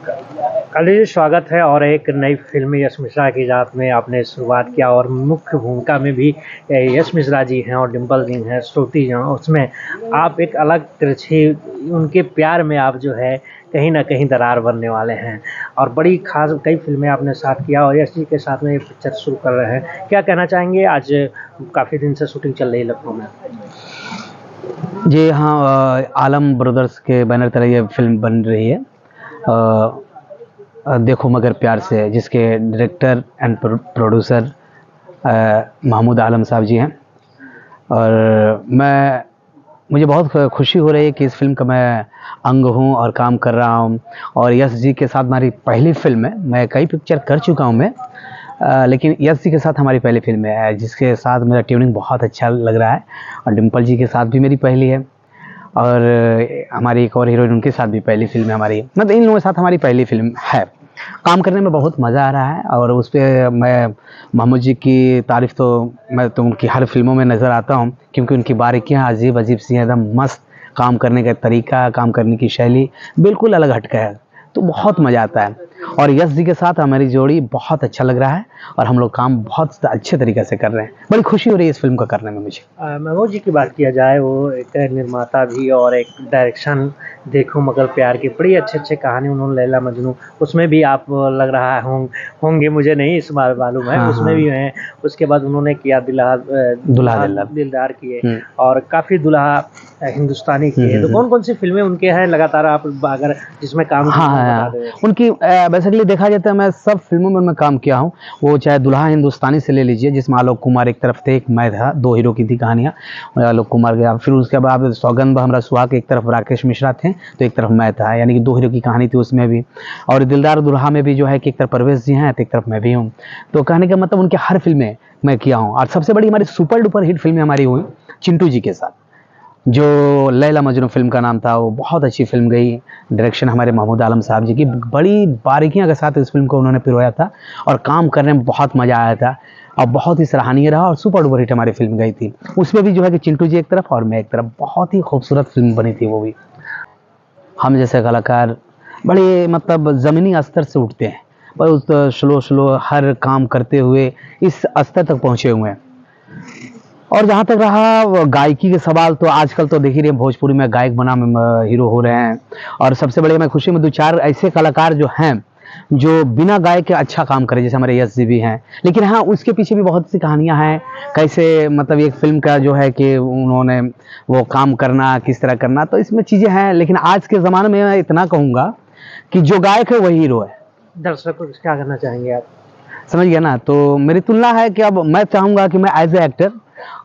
अली जी, स्वागत है। और एक नई फ़िल्म यश मिश्रा की जात में आपने शुरुआत किया और मुख्य भूमिका में भी यश मिश्रा जी हैं और डिम्पल जी हैं, श्रुति हैं। उसमें आप एक अलग तिरछी उनके प्यार में आप जो है कहीं न कहीं दरार बनने वाले हैं और बड़ी ख़ास कई फ़िल्में आपने साथ किया और यश जी के साथ में ये पिक्चर शुरू कर रहे हैं। क्या कहना चाहेंगे? आज काफ़ी दिन से शूटिंग चल रही है लखनऊ में। जी हाँ, आलम ब्रदर्स के बैनर तले ये फिल्म बन रही है। देखो मगर प्यार से, जिसके director and producer Mahmood Alam साहब जी हैं। और मुझे बहुत खुशी हो रही है कि इस फिल्म का मैं अंग हूँ और काम कर रहा हूँ। और यश जी के साथ हमारी पहली फिल्म है। मैं कई पिक्चर कर चुका हूँ लेकिन यश जी के साथ हमारी पहली फिल्म है, जिसके साथ मेरा ट्यूनिंग बहुत अच्छा लग रहा है। और डिम्पल जी के साथ भी मेरी पहली है और हमारी एक और हीरोइन, उनके साथ भी पहली फिल्म है हमारी। मतलब इन लोगों के साथ हमारी पहली फिल्म है। काम करने में बहुत मज़ा आ रहा है और उस पर मैं महमूद जी की तारीफ़ मैं तो उनकी हर फिल्मों में नज़र आता हूँ, क्योंकि उनकी बारीकियाँ अजीब अजीब सी हैं। एकदम मस्त काम करने का तरीका, काम करने की शैली बिल्कुल अलग हटका है, तो बहुत मज़ा आता है। और यश जी के साथ हमारी जोड़ी बहुत अच्छा लग रहा है और हम लोग काम बहुत अच्छे तरीके से कर रहे हैं। बड़ी खुशी हो रही है इस फिल्म को करने में मुझे। महमूद जी की बात किया जाए, वो एक निर्माता भी और एक डायरेक्शन देखो मगर प्यार की बड़ी अच्छे कहानी उन्होंने लैला मजनू, उसमें भी आप लग रहा होंगे, मुझे नहीं इस बार मालूम है। हाँ, उसमें भी हैं। उसके बाद उन्होंने किया दुल्हा दिलदार किए और काफ़ी दुल्हा हिंदुस्तानी किए। तो कौन कौन सी फिल्में उनके हैं लगातार आप अगर जिसमें काम हाँ, बता दें? उनकी बेसिकली देखा जाता है, मैं सब फिल्मों में मैं काम किया हूँ। वो चाहे दुल्हा हिंदुस्तानी से ले लीजिए, जिसमें आलोक कुमार एक तरफ थे, एक मैं था, दो हीरो की थी कहानियाँ। आलोक कुमार गया, फिर उसके बाद सौगंध हमरा सुहाग, एक तरफ राकेश मिश्रा थे तो एक तरफ मैं था, यानी कि दो हीरो की कहानी थी उसमें भी। और दिलदार दुल्हा में भी जो है कि एक तरफ परवेश जी हैं तो एक तरफ मैं भी हूँ। तो कहने का मतलब उनके हर फिल्में मैं किया हूँ। और सबसे बड़ी हमारी सुपर डुपर हिट फिल्में हमारी हुई चिंटू जी के साथ, जो लैला मजनू फिल्म का नाम था। वो बहुत अच्छी फिल्म गई। डायरेक्शन हमारे महमूद आलम साहब जी की, बड़ी बारीकियों के साथ इस फिल्म को उन्होंने पिरोया था और काम करने में बहुत मज़ा आया था और बहुत ही सराहनीय रहा और सुपर डुपर हिट हमारी फिल्म गई थी। उसमें भी जो है कि चिंटू जी एक तरफ और मैं एक तरफ, बहुत ही खूबसूरत फिल्म बनी थी वो भी। हम जैसे कलाकार बड़े मतलब ज़मीनी स्तर से उठते हैं, पर उस स्लो हर काम करते हुए इस स्तर तक पहुँचे हुए हैं। और जहाँ तक रहा गायकी के सवाल, तो आजकल तो देख ही रहे हैं भोजपुरी में गायक बना हीरो हो रहे हैं। और सबसे बड़े मैं खुशी में दो चार ऐसे कलाकार जो हैं जो बिना गाय के अच्छा काम करे, जैसे हमारे यश जी भी हैं। लेकिन हाँ, उसके पीछे भी बहुत सी कहानियाँ हैं, कैसे मतलब एक फिल्म का जो है कि उन्होंने वो काम करना, किस तरह करना, तो इसमें चीज़ें हैं। लेकिन आज के ज़माने में मैं इतना कहूँगा कि जो गायक है वही हीरो है। दर्शकों को क्या करना चाहेंगे आप? समझ गया ना? तो मेरी तुलना है कि अब मैं चाहूँगा कि मैं एज ए एक्टर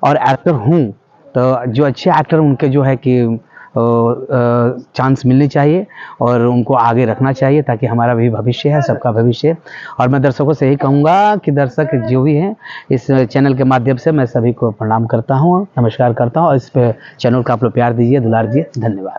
और एक्टर हूँ, तो जो अच्छे एक्टर उनके जो है कि चांस मिलनी चाहिए और उनको आगे रखना चाहिए, ताकि हमारा भी भविष्य है, सबका भविष्य है। और मैं दर्शकों से यही कहूँगा कि दर्शक जो भी हैं, इस चैनल के माध्यम से मैं सभी को प्रणाम करता हूँ, नमस्कार करता हूँ। और इस पे चैनल का आप लोग प्यार दीजिए, दुलार दीजिए। धन्यवाद।